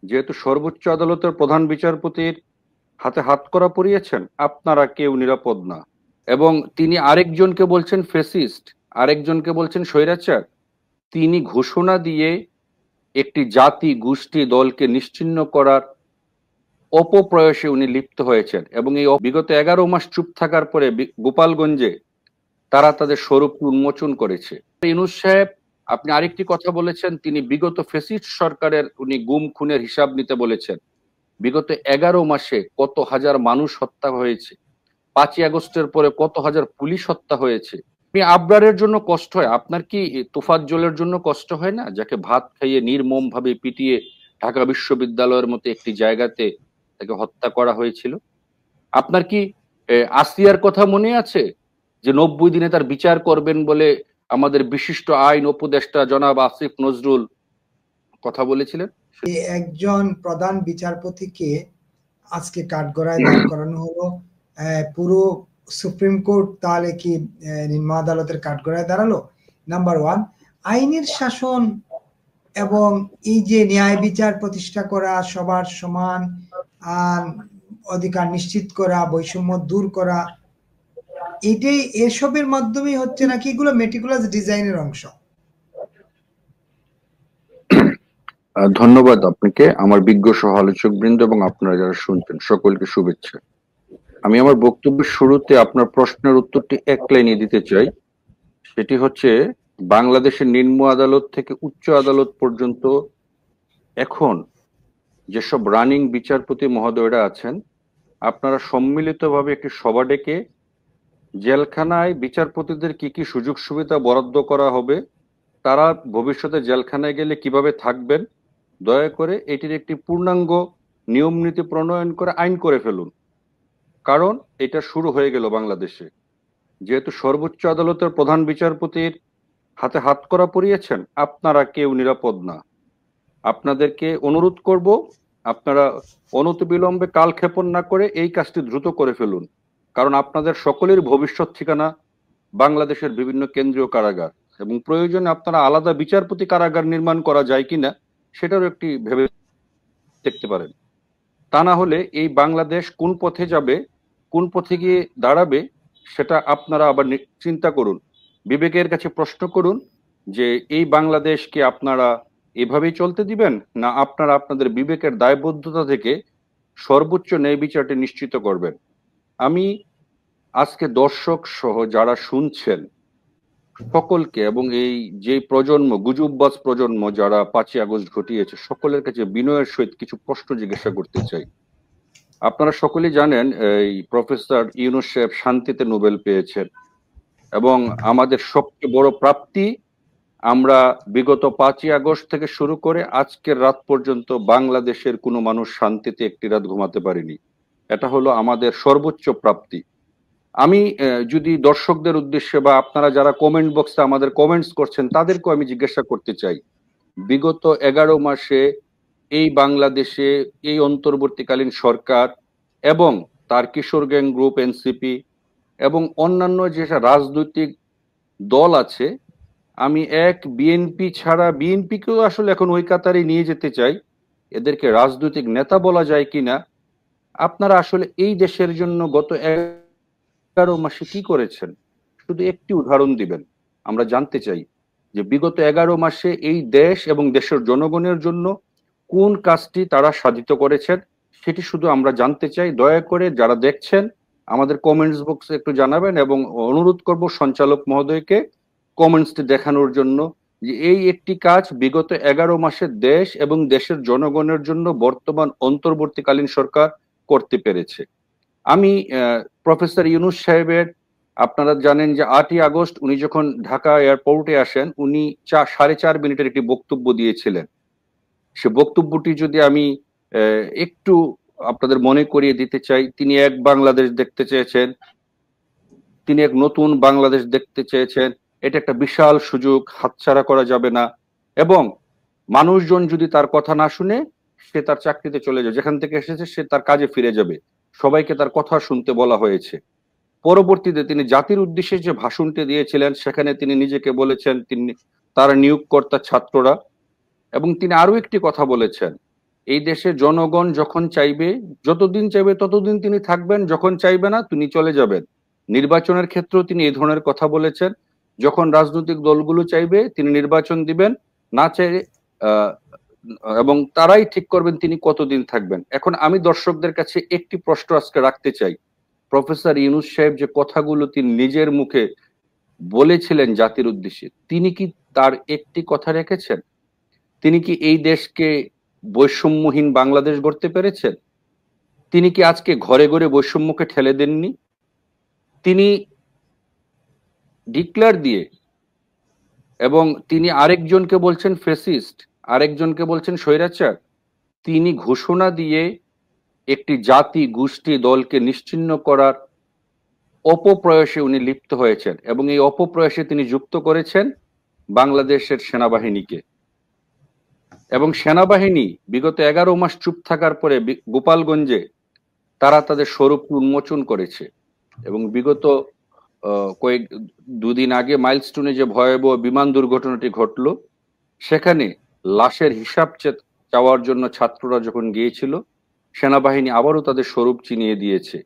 যেহেতু সর্বোচ্চ আদালতের প্রধান বিচারপতির হাতে হাত করা পরিয়েছেন, আপনারা কেউ নিরাপদ না। এবং তিনি আরেকজনকে বলছেন ফেসিস্ট, আরেকজনকে বলছেন স্বৈরাচার। তিনি ঘোষণা দিয়ে একটি জাতি, গোষ্ঠী, দলকে নিশ্চিহ্ন করার অপপ্রয়াসে উনি লিপ্ত হয়েছেন। এবং এই বিগত 11 মাস চুপ থাকার পরে গোপালগঞ্জে তারা তাদের স্বরূপ উন্মোচন করেছে। ইউনূস সাহেব, আপনি আরেকটি কথা বলেছেন, তিনি বিগত ফ্যাসিস্ট সরকারের উনি গুম খুনের হিসাব নিতে বলেছেন। বিগত 11 মাসে কত হাজার মানুষ হত্যা হয়েছে, 5ই আগস্টের পরে কত হাজার পুলিশ হত্যা হয়েছে। আপনি আবরারের জন্য কষ্ট হয়, আপনার কি তোফাজ্জলের জন্য কষ্ট হয় না, যাকে ভাত খাইয়ে নির্মম ভাবে পিটিয়ে ঢাকা বিশ্ববিদ্যালয়ের মতো একটি জায়গাতে তাকে হত্যা করা হয়েছিল? আপনার কি আসিয়ার কথা মনে আছে, যে 90 দিনে তার বিচার করবেন বলে আমাদের বিশিষ্ট আইন উপদেষ্টা জনাব আসিফ নজরুল কথা বলেছিলেন? একজন প্রধান বিচারপতিকে আজকে কাঠগড়ায় দাঁড় করানো হলো। পুরো সুপ্রিম কোর্ট তাহলে কি নিম্ন আদালতের কাঠগড়ায় দাঁড়ালো? নাম্বার ওয়ান, আইনের শাসন এবং এই যে ন্যায় বিচার প্রতিষ্ঠা করা, সবার সমান অধিকার নিশ্চিত করা, বৈষম্য দূর করা, এটাই এসবের মাধ্যমেই হচ্ছে নাকি এগুলো মেটিকুলাস ডিজাইনের অংশ? ধন্যবাদ আপনাকে, আমার বিজ্ঞ সহ আলোচক বৃন্দ এবং আপনারা যারা শুনছেন সকলকে শুভেচ্ছা। আমি আমার বক্তব্যের শুরুতে আপনার প্রশ্নের উত্তরটি এক লাইনে দিতে চাই। সেটি হচ্ছে, বাংলাদেশের নিম্ন আদালত থেকে উচ্চ আদালত পর্যন্ত এখন যেসব রানিং বিচারপতি মহোদয়রা আছেন, আপনারা সম্মিলিতভাবে একটি সভা ডেকে জেলখানায় বিচারপতিদের কি কি সুযোগ সুবিধা বরাদ্দ করা হবে, তারা ভবিষ্যতে জেলখানায় গেলে কিভাবে থাকবেন, দয়া করে এটির একটি পূর্ণাঙ্গ নিয়ম নীতি প্রণয়ন করে আইন করে ফেলুন। কারণ এটা শুরু হয়ে গেল বাংলাদেশে। যেহেতু সর্বোচ্চ আদালতের প্রধান বিচারপতির হাতে হাত করা পরিয়েছেন, আপনারা কেউ নিরাপদ না। আপনাদেরকে অনুরোধ করব, আপনারা অনতিবিলম্বে কালক্ষেপণ না করে এই কাজটি দ্রুত করে ফেলুন। কারণ আপনাদের সকলের ভবিষ্যৎ ঠিকানা বাংলাদেশের বিভিন্ন কেন্দ্রীয় কারাগার, এবং প্রয়োজনে আপনারা আলাদা বিচারপতি কারাগার নির্মাণ করা যায় কিনা সেটারও একটি ভেবে দেখতে পারেন। তা না হলে এই বাংলাদেশ কোন পথে যাবে, কোন পথে গিয়ে দাঁড়াবে, সেটা আপনারা আবার চিন্তা করুন, বিবেকের কাছে প্রশ্ন করুন যে এই বাংলাদেশকে আপনারা এভাবেই চলতে দিবেন, না আপনারা আপনাদের বিবেকের দায়বদ্ধতা থেকে সর্বোচ্চ ন্যায় বিচারটি নিশ্চিত করবেন। আমি আজকে দর্শক সহ যারা শুনছেন সকলকে, এবং এই যে প্রজন্ম, গুজববাজ প্রজন্ম যারা 5ই আগস্ট ঘটিয়েছে, সকলের কাছে বিনয়ের সহিত কিছু প্রশ্ন জিজ্ঞাসা করতে চাই। আপনারা সকলেই জানেন এই প্রফেসর ইউনূস সাহেব শান্তিতে নোবেল পেয়েছেন, এবং আমাদের সবচেয়ে বড় প্রাপ্তি, আমরা বিগত 5ই আগস্ট থেকে শুরু করে আজকের রাত পর্যন্ত বাংলাদেশের কোনো মানুষ শান্তিতে একটি রাত ঘুমাতে পারেনি। এটা হলো আমাদের সর্বোচ্চ প্রাপ্তি। আমি যদি দর্শকদের উদ্দেশ্যে বা আপনারা যারা কমেন্ট বক্সে আমাদের কমেন্টস করছেন তাদেরকেও আমি জিজ্ঞাসা করতে চাই, বিগত 11 মাসে এই বাংলাদেশে এই অন্তর্বর্তীকালীন সরকার এবং তার কিশোর গ্যাং গ্রুপ এনসিপি এবং অন্যান্য যে রাজনৈতিক দল আছে, আমি বিএনপি ছাড়া, বিএনপিকেও আসলে এখন ওই কাতারে নিয়ে যেতে চাই, এদেরকে রাজনৈতিক নেতা বলা যায় কিনা। আপনারা আসলে এই দেশের জন্য গত 11 মাসে কি করেছেন, শুধু একটি উদাহরণ দিবেন। আমরা জানতে চাই যে বিগত 11 মাসে এই দেশ এবং দেশের জনগণের জন্য কোন কাজটি তারা সাধিত করেছেন, সেটি শুধু আমরা জানতে চাই। দয়া করে যারা দেখছেন আমাদের কমেন্টস বক্সে একটু জানাবেন, এবং অনুরোধ করব সঞ্চালক মহোদয়কে কমেন্টসটি দেখানোর জন্য যে এই একটি কাজ বিগত 11 মাসে দেশ এবং দেশের জনগণের জন্য বর্তমান অন্তর্বর্তীকালীন সরকার করতে পেরেছে। আমি প্রফেসর ইউনূস সাহেবের, আপনারা জানেন যে 8ই আগস্ট উনি যখন ঢাকা এয়ারপোর্টে আসেন, উনি 4.5 মিনিটের একটি বক্তব্য দিয়েছিলেন। সে বক্তব্যটি যদি আমি একটু আপনাদের মনে করিয়ে দিতে চাই, তিনি এক বাংলাদেশ দেখতে চেয়েছেন, তিনি এক নতুন বাংলাদেশ দেখতে চেয়েছেন। এটা একটা বিশাল সুযোগ, হাতছাড়া করা যাবে না। এবং মানুষজন যদি তার কথা না শুনে, সে তার চাকরিতে চলে যাবে, যেখান থেকে এসেছে সে তার কাজে ফিরে যাবে। সবাইকে তার কথা শুনতে বলা হয়েছে। পরবর্তীতে তিনি জাতির উদ্দেশ্যে যে ভাষণটি দিয়েছিলেন, সেখানে তিনি নিজেকে বলেছেন তিনি তার নিয়োগকর্তা ছাত্ররা, এবং তিনি আরো একটি কথা বলেছেন এই দেশে জনগণ যখন চাইবে, যতদিন চাইবে ততদিন তিনি থাকবেন, যখন চাইবে না তিনি চলে যাবেন। নির্বাচনের ক্ষেত্রেও তিনি এই ধরনের কথা বলেছেন। যখন রাজনৈতিক দলগুলো চাইবে তিনি নির্বাচন দিবেন, না চাইলে এবং তারাই ঠিক করবেন তিনি কতদিন থাকবেন। এখন আমি দর্শকদের কাছে একটি প্রশ্ন আজকে রাখতে চাই, প্রফেসর ইউনূস সাহেব যে কথাগুলো তিনি নিজের মুখে বলেছিলেন জাতির উদ্দেশ্যে, তিনি কি তার একটি কথা রেখেছেন? তিনি কি এই দেশকে বৈষম্যহীন বাংলাদেশ গড়তে পেরেছেন? তিনি কি আজকে ঘরে ঘরে বৈষম্যকে ঠেলে দেননি? তিনি ডিক্লেয়ার দিয়ে, এবং তিনি আরেকজনকে বলছেন ফেসিস্ট, আরেকজনকে বলছেন স্বৈরাচার, তিনি ঘোষণা দিয়ে একটি জাতি, গোষ্ঠী, দলকে নিশ্চিহ্ন করার অপপ্রয়াসে উনি লিপ্ত হয়েছেন, এবং এই অপপ্রয়াসে তিনি যুক্ত করেছেন বাংলাদেশের সেনাবাহিনীকে। এবং সেনাবাহিনী বিগত 11 মাস চুপ থাকার পরে গোপালগঞ্জে তারা তাদের স্বরূপ উন্মোচন করেছে। এবং বিগত দুদিন আগে মাইলস্টোনে যে ভয়াবহ বিমান দুর্ঘটনাটি ঘটলো, সেখানে লাশের হিসাব চাওয়ার জন্য ছাত্ররা যখন গিয়েছিল, সেনাবাহিনী আবারও তাদের স্বরূপ চিনিয়ে দিয়েছে।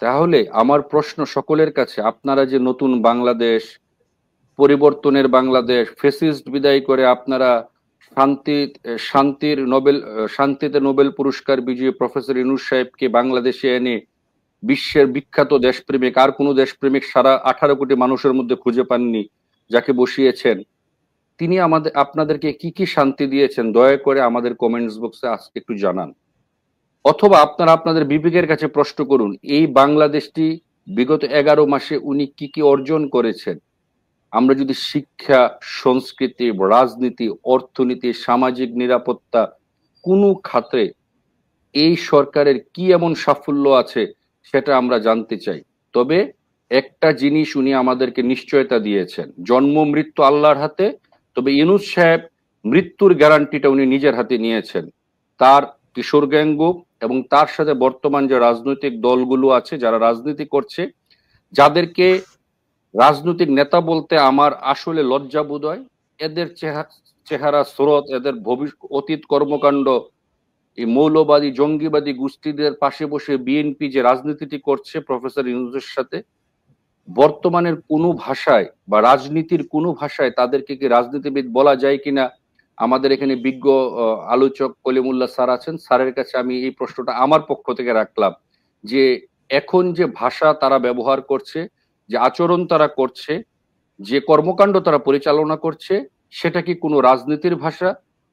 তাহলে আমার প্রশ্ন সকলের কাছে, আপনারা যে নতুন বাংলাদেশ, পরিবর্তনের বাংলাদেশ, ফেসিস্ট বিদায় করে আপনারা শান্তিতে নোবেল পুরস্কার বিজয়ী প্রফেসর ইউনূস সাহেবকে বাংলাদেশে এনে বিশ্বের বিখ্যাত দেশপ্রেমিক, আর কোন দেশপ্রেমিক সারা 18 কোটি মানুষের মধ্যে খুঁজে পাননি যাকে বসিয়েছেন, তিনি আপনাদেরকে কি কি শান্তি দিয়েছেন দয়া করে আমাদের কমেন্টস বক্সে আজকে একটু জানান। অথবা আপনারা আপনাদের বিবেকের কাছে প্রশ্ন করুন, এই বাংলাদেশটি বিগত 11 মাসে উনি কি কি অর্জন করেছেন? আমরা যদি শিক্ষা, সংস্কৃতি, রাজনীতি, অর্থনীতি, সামাজিক নিরাপত্তা, কোনো খাতে এই সরকারের কি এমন সাফল্য আছে সেটা আমরা জানতে চাই। তবে একটা জিনিস উনি আমাদেরকে নিশ্চয়তা দিয়েছেন, জন্ম মৃত্যু আল্লাহর হাতে। তবে ইউনূস সাহেব মৃত্যুর গ্যারান্টিটা উনি নিজের হাতে নিয়েছেন। তার কিশোর গ্যাঙ্গ এবং তার সাথে বর্তমান যে রাজনৈতিক দলগুলো আছে, যারা রাজনীতি করছে, যাদেরকে রাজনৈতিক নেতা বলতে আমার আসলে লজ্জা বোধ হয়, এদের চেহারা স্রোত, এদের অতীত কর্মকাণ্ড, এই মৌলবাদী জঙ্গিবাদী গোষ্ঠীদের পাশে বসে বিএনপি যে রাজনীতিটি করছে প্রফেসর ইউনূসের সাথে, বর্তমানের কোনো ভাষায় বা রাজনীতির কোনো ভাষায় তাদেরকে কি রাজনীতিবিদ বলা যায় কিনা? আমাদের এখানে বিজ্ঞ আলোচক কলিমুল্লাহ স্যার আছেন, স্যারের কাছে আমি এই প্রশ্নটা আমার পক্ষ থেকে রাখলাম, যে এখন যে ভাষা তারা ব্যবহার করছে, যে আচরণ তারা করছে, যে কর্মকাণ্ড তারা পরিচালনা করছে, সেটা কি কোনো রাজনীতির ভাষা?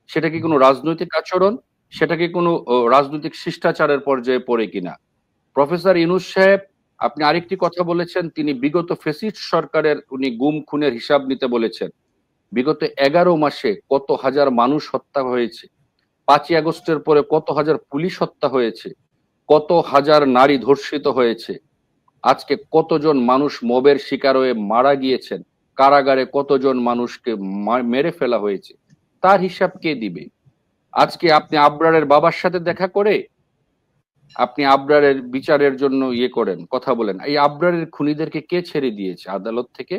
সেটা কি কোনো রাজনৈতিক আচরণ? সেটা কি কোনো রাজনৈতিক শিষ্টাচারের পর্যায়ে পড়ে কিনা? প্রফেসর ইউনূস সাহেব, আপনি আরেকটি কথা বলেছেন, তিনি বিগত ফ্যাসিস্ট সরকারের উনি গুম খুনের হিসাব নিতে বলেছেন। বিগত 11 মাসে কত হাজার মানুষ হত্যা হয়েছে, 5ই আগস্টের পরে কত হাজার পুলিশ হত্যা হয়েছে, কত হাজার নারী ধর্ষিত হয়েছে, আজকে কতজন মানুষ মবের শিকার হয়ে মারা গিয়েছেন, কারাগারে কতজন মানুষকে মেরে ফেলা হয়েছে, তার হিসাব কে দিবে? আজকে আপনি আবরারের বাবার সাথে দেখা করে আপনি আবরারের বিচারের জন্য করেন, কথা বলেন। এই আবরারের খুনিদেরকে কে ছেড়ে দিয়েছে আদালত থেকে?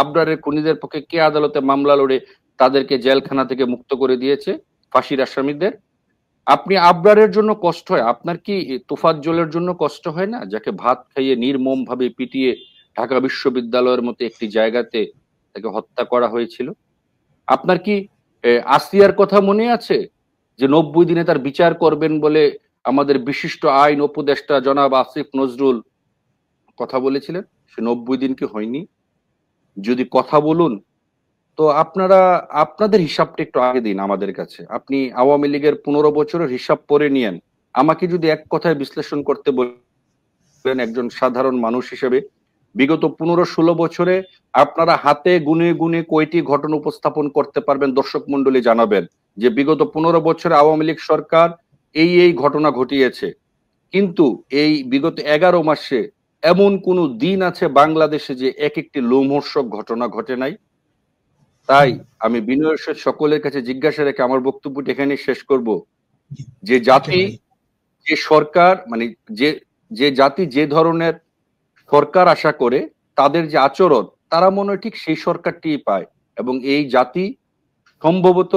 আবরারের খুনিদের পক্ষে কে আদালতে মামলা লড়ে তাদেরকে জেলখানা থেকে মুক্ত করে দিয়েছে, ফাঁসির আসামিদের? আপনি আবরারের জন্য কষ্ট হয়, আপনার কি তোফাজ্জলের জন্য কষ্ট হয় না, যাকে ভাত খাইয়ে নির্মম ভাবে পিটিয়ে ঢাকা বিশ্ববিদ্যালয়ের মতো একটি জায়গাতে তাকে হত্যা করা হয়েছিল? আপনার কি আসিয়ার কথা মনে আছে, যে 90 দিনে তার বিচার করবেন বলে আমাদের বিশিষ্ট আইন উপদেষ্টা জনাব আসিফ নজরুল কথা বলেছিলেন? সে 90 দিন কি হয়নি? যদি কথা বলুন তো আপনারা আপনাদের হিসাবটা একটু আগে দিন আমাদের কাছে। আপনি আওয়ামী লীগের 15 বছরের হিসাব পরে নিয়েন। আমাকে যদি এক কথায় বিশ্লেষণ করতে বলেন একজন সাধারণ মানুষ হিসেবে, বিগত 15-16 বছরে আপনারা হাতে গুনে গুনে কয়টি ঘটনা উপস্থাপন করতে পারবেন? দর্শক মন্ডলী জানাবেন যে বিগত 15 বছরে আওয়ামী লীগ সরকার এই ঘটনা ঘটিয়েছে। কিন্তু এই বিগত 11 মাসে এমন কোন দিন আছে বাংলাদেশে যে এক একটি লোমহর্ষক ঘটনা ঘটে নাই? তাই আমি বিনয়ের সাথে সকলের কাছে জিজ্ঞাসা রেখে আমার বক্তব্যটি এখানে শেষ করব, যে জাতি, যে সরকার, মানে যে জাতি যে ধরনের সরকার আশা করে, তাদের যে আচরণ, তারা মনে হয় ঠিক সেই সরকারটি পায়। এবং এই জাতি সম্ভবত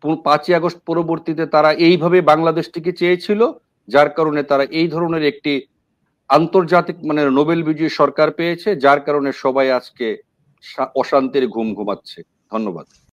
5ই আগস্ট পরবর্তীতে তারা এইভাবে বাংলাদেশটিকে চেয়েছিল, যার কারণে তারা এই ধরনের একটি আন্তর্জাতিক মানে নোবেল বিজয়ী সরকার পেয়েছে, যার কারণে সবাই আজকে অশান্তির ঘুম ঘুমাচ্ছে। ধন্যবাদ।